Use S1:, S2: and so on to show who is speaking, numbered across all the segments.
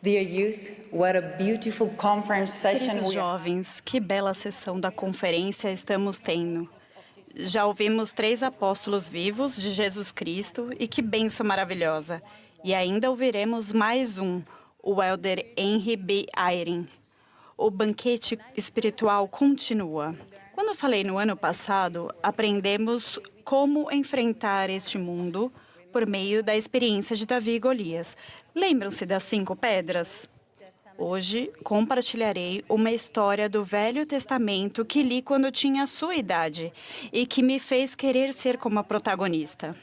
S1: Dear youth, what a beautiful conference session
S2: Queridos
S1: we are.
S2: jovens, que bela sessão da conferência estamos tendo. Já ouvimos 3 apóstolos vivos de Jesus Cristo e que bênção maravilhosa. E ainda ouviremos mais um, o Elder Henry B. Eyring. O banquete espiritual continua. Quando eu falei no ano passado, aprendemos como enfrentar este mundo por meio da experiência de Davi e Golias. Lembram-se das 5 pedras? Hoje, compartilharei uma história do Velho Testamento que li quando tinha a sua idade e que me fez querer ser como a protagonista.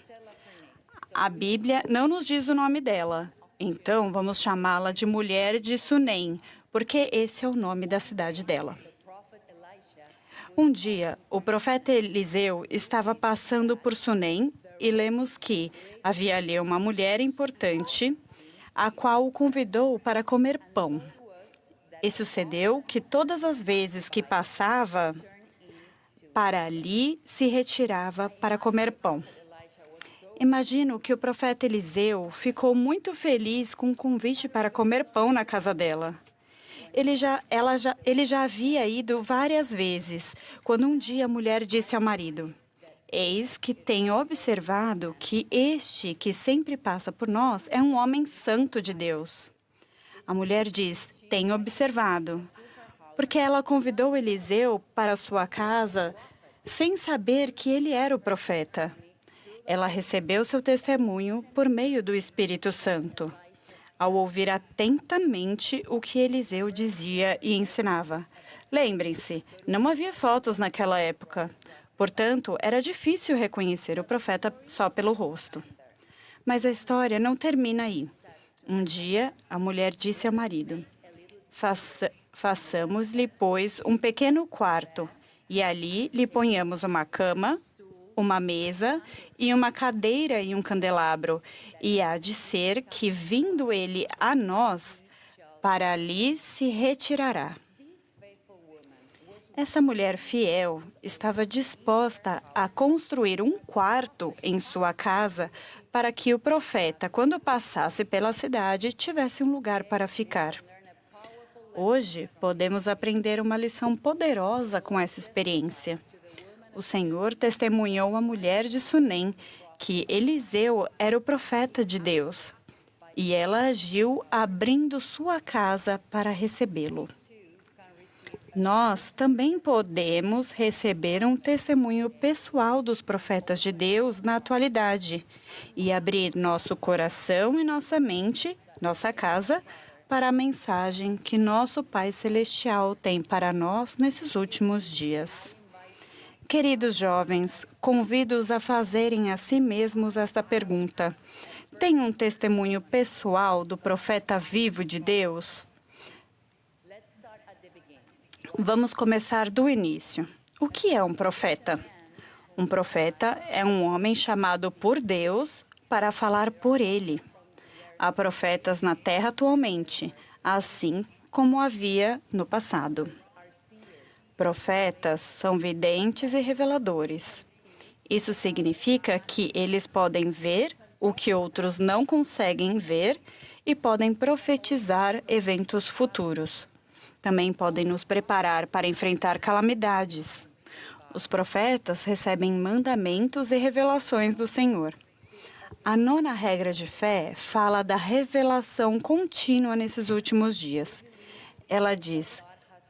S2: A Bíblia não nos diz o nome dela, então vamos chamá-la de Mulher de Sunem, porque esse é o nome da cidade dela. Um dia, o profeta Eliseu estava passando por Sunem e lemos que havia ali uma mulher importante, a qual o convidou para comer pão. E sucedeu que todas as vezes que passava para ali, se retirava para comer pão. Imagino que o profeta Eliseu ficou muito feliz com o convite para comer pão na casa dela. Ele já havia ido várias vezes, quando um dia a mulher disse ao marido: "Eis que tenho observado que este que sempre passa por nós é um homem santo de Deus." A mulher diz: "Tenho observado." Porque ela convidou Eliseu para sua casa sem saber que ele era o profeta. Ela recebeu seu testemunho por meio do Espírito Santo, ao ouvir atentamente o que Eliseu dizia e ensinava. Lembrem-se, não havia fotos naquela época. Portanto, era difícil reconhecer o profeta só pelo rosto. Mas a história não termina aí. Um dia, a mulher disse ao marido: Façamos-lhe, pois, um pequeno quarto, e ali lhe ponhamos uma cama, uma mesa e uma cadeira e um candelabro, e há de ser que, vindo ele a nós, para ali se retirará. Essa mulher fiel estava disposta a construir um quarto em sua casa para que o profeta, quando passasse pela cidade, tivesse um lugar para ficar. Hoje, podemos aprender uma lição poderosa com essa experiência. O Senhor testemunhou à mulher de Sunem que Eliseu era o profeta de Deus, e ela agiu abrindo sua casa para recebê-lo. Nós também podemos receber um testemunho pessoal dos profetas de Deus na atualidade e abrir nosso coração e nossa mente, nossa casa, para a mensagem que nosso Pai Celestial tem para nós nesses últimos dias. Queridos jovens, convido-os a fazerem a si mesmos esta pergunta: tem um testemunho pessoal do profeta vivo de Deus? Vamos começar do início. O que é um profeta? Um profeta é um homem chamado por Deus para falar por ele. Há profetas na terra atualmente, assim como havia no passado. Profetas são videntes e reveladores. Isso significa que eles podem ver o que outros não conseguem ver e podem profetizar eventos futuros. Também podem nos preparar para enfrentar calamidades. Os profetas recebem mandamentos e revelações do Senhor. A 9ª regra de fé fala da revelação contínua nesses últimos dias. Ela diz: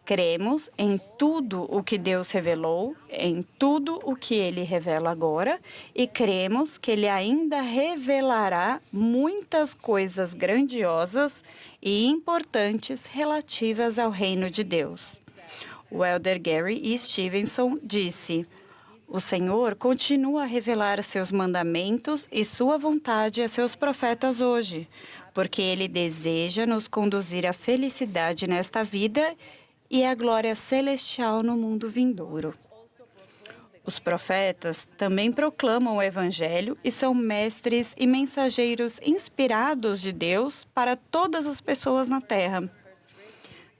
S2: cremos em tudo o que Deus revelou, em tudo o que Ele revela agora, e cremos que Ele ainda revelará muitas coisas grandiosas e importantes relativas ao reino de Deus. O elder Gary E. Stevenson disse: o Senhor continua a revelar seus mandamentos e sua vontade a seus profetas hoje, porque Ele deseja nos conduzir à felicidade nesta vida e à glória celestial no mundo vindouro. Os profetas também proclamam o Evangelho e são mestres e mensageiros inspirados de Deus para todas as pessoas na Terra.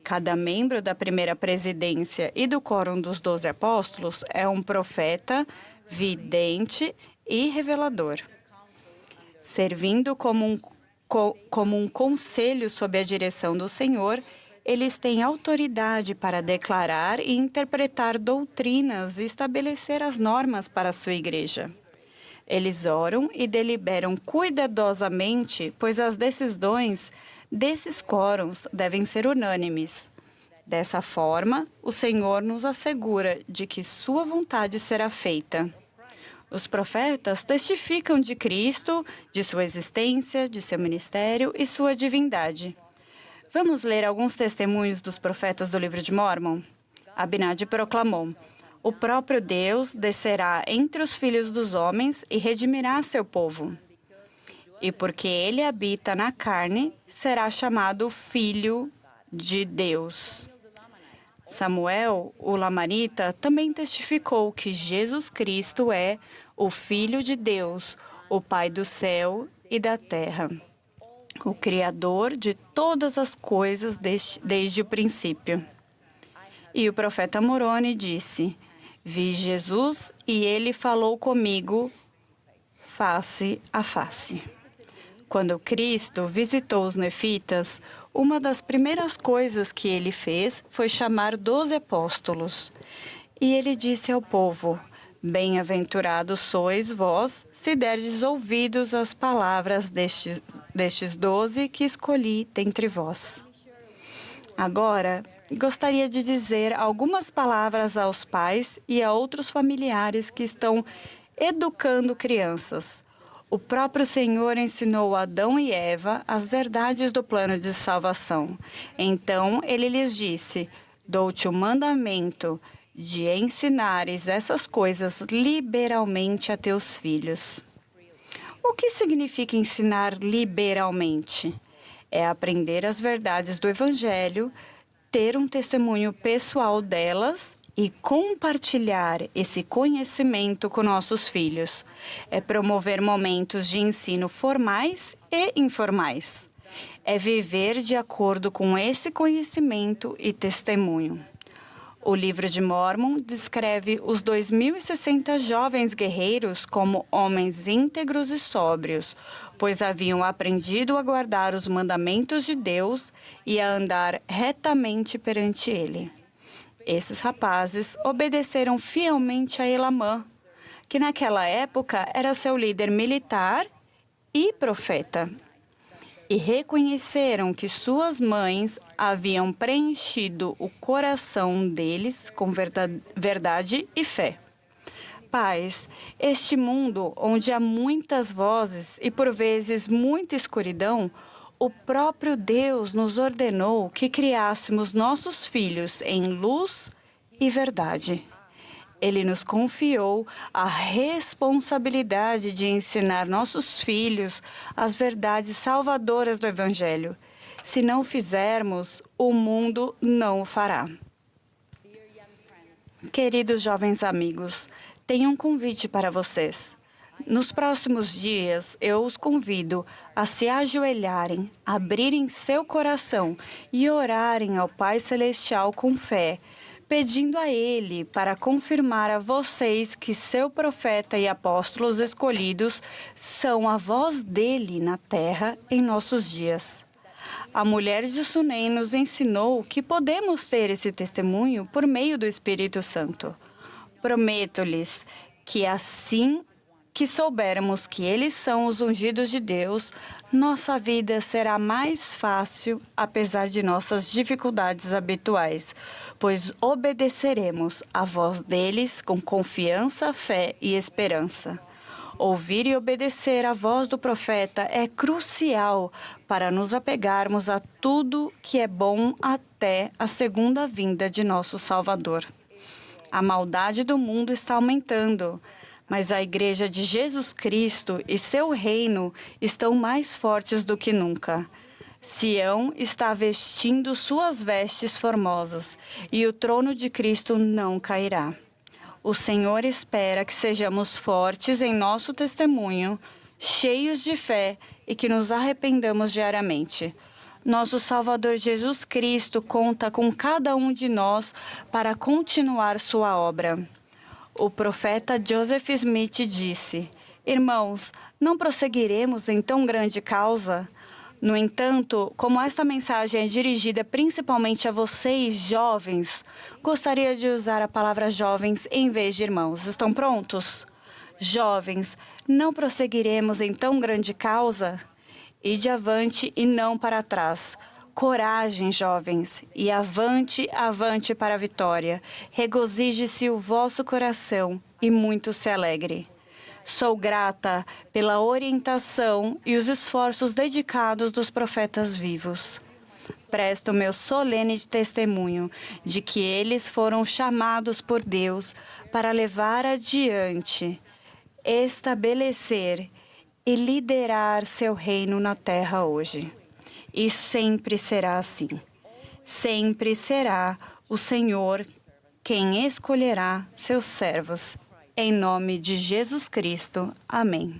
S2: Cada membro da primeira presidência e do quórum dos 12 apóstolos é um profeta, vidente e revelador, servindo como como um conselho sob a direção do Senhor, eles têm autoridade para declarar e interpretar doutrinas e estabelecer as normas para a sua igreja. Eles oram e deliberam cuidadosamente, pois as decisões desses quórums devem ser unânimes. Dessa forma, o Senhor nos assegura de que sua vontade será feita. Os profetas testificam de Cristo, de sua existência, de seu ministério e sua divindade. Vamos ler alguns testemunhos dos profetas do livro de Mórmon? Abinadi proclamou: o próprio Deus descerá entre os filhos dos homens e redimirá seu povo. E porque ele habita na carne, será chamado Filho de Deus. Samuel, o Lamanita, também testificou que Jesus Cristo é o Filho de Deus, o Pai do céu e da terra, o Criador de todas as coisas desde o princípio. E o profeta Moroni disse: vi Jesus e ele falou comigo face a face. Quando Cristo visitou os nefitas, uma das primeiras coisas que ele fez foi chamar 12 apóstolos. E ele disse ao povo: bem-aventurados sois vós, se derdes ouvidos às palavras destes 12 que escolhi dentre vós. Agora, gostaria de dizer algumas palavras aos pais e a outros familiares que estão educando crianças. O próprio Senhor ensinou a Adão e Eva as verdades do plano de salvação. Então, ele lhes disse: dou-te o mandamento de ensinares essas coisas liberalmente a teus filhos. O que significa ensinar liberalmente? É aprender as verdades do Evangelho, ter um testemunho pessoal delas e compartilhar esse conhecimento com nossos filhos. É promover momentos de ensino formais e informais. É viver de acordo com esse conhecimento e testemunho. O livro de Mórmon descreve os 2.060 jovens guerreiros como homens íntegros e sóbrios, pois haviam aprendido a guardar os mandamentos de Deus e a andar retamente perante Ele. Esses rapazes obedeceram fielmente a Elamã, que naquela época era seu líder militar e profeta, e reconheceram que suas mães haviam preenchido o coração deles com verdade e fé. Pais, este mundo onde há muitas vozes e por vezes muita escuridão, o próprio Deus nos ordenou que criássemos nossos filhos em luz e verdade. Ele nos confiou a responsabilidade de ensinar nossos filhos as verdades salvadoras do Evangelho. Se não fizermos, o mundo não o fará. Queridos jovens amigos, tenho um convite para vocês. Nos próximos dias, eu os convido a se ajoelharem, abrirem seu coração e orarem ao Pai Celestial com fé, pedindo a Ele para confirmar a vocês que seu profeta e apóstolos escolhidos são a voz dele na terra em nossos dias. A mulher de Sunem nos ensinou que podemos ter esse testemunho por meio do Espírito Santo. Prometo-lhes que assim que soubermos que eles são os ungidos de Deus, nossa vida será mais fácil, apesar de nossas dificuldades habituais, pois obedeceremos à voz deles com confiança, fé e esperança. Ouvir e obedecer à voz do profeta é crucial para nos apegarmos a tudo que é bom até a segunda vinda de nosso Salvador. A maldade do mundo está aumentando, mas a Igreja de Jesus Cristo e seu reino estão mais fortes do que nunca. Sião está vestindo suas vestes formosas e o trono de Cristo não cairá. O Senhor espera que sejamos fortes em nosso testemunho, cheios de fé e que nos arrependamos diariamente. Nosso Salvador Jesus Cristo conta com cada um de nós para continuar sua obra. O profeta Joseph Smith disse: irmãos, não prosseguiremos em tão grande causa? No entanto, como esta mensagem é dirigida principalmente a vocês, jovens, gostaria de usar a palavra jovens em vez de irmãos. Estão prontos? Jovens, não prosseguiremos em tão grande causa? Ide avante e não para trás. Coragem, jovens, e avante, avante para a vitória. Regozije-se o vosso coração e muito se alegre. Sou grata pela orientação e os esforços dedicados dos profetas vivos. Presto meu solene testemunho de que eles foram chamados por Deus para levar adiante, estabelecer e liderar seu reino na terra hoje. E sempre será assim. Sempre será o Senhor quem escolherá seus servos. Em nome de Jesus Cristo. Amém.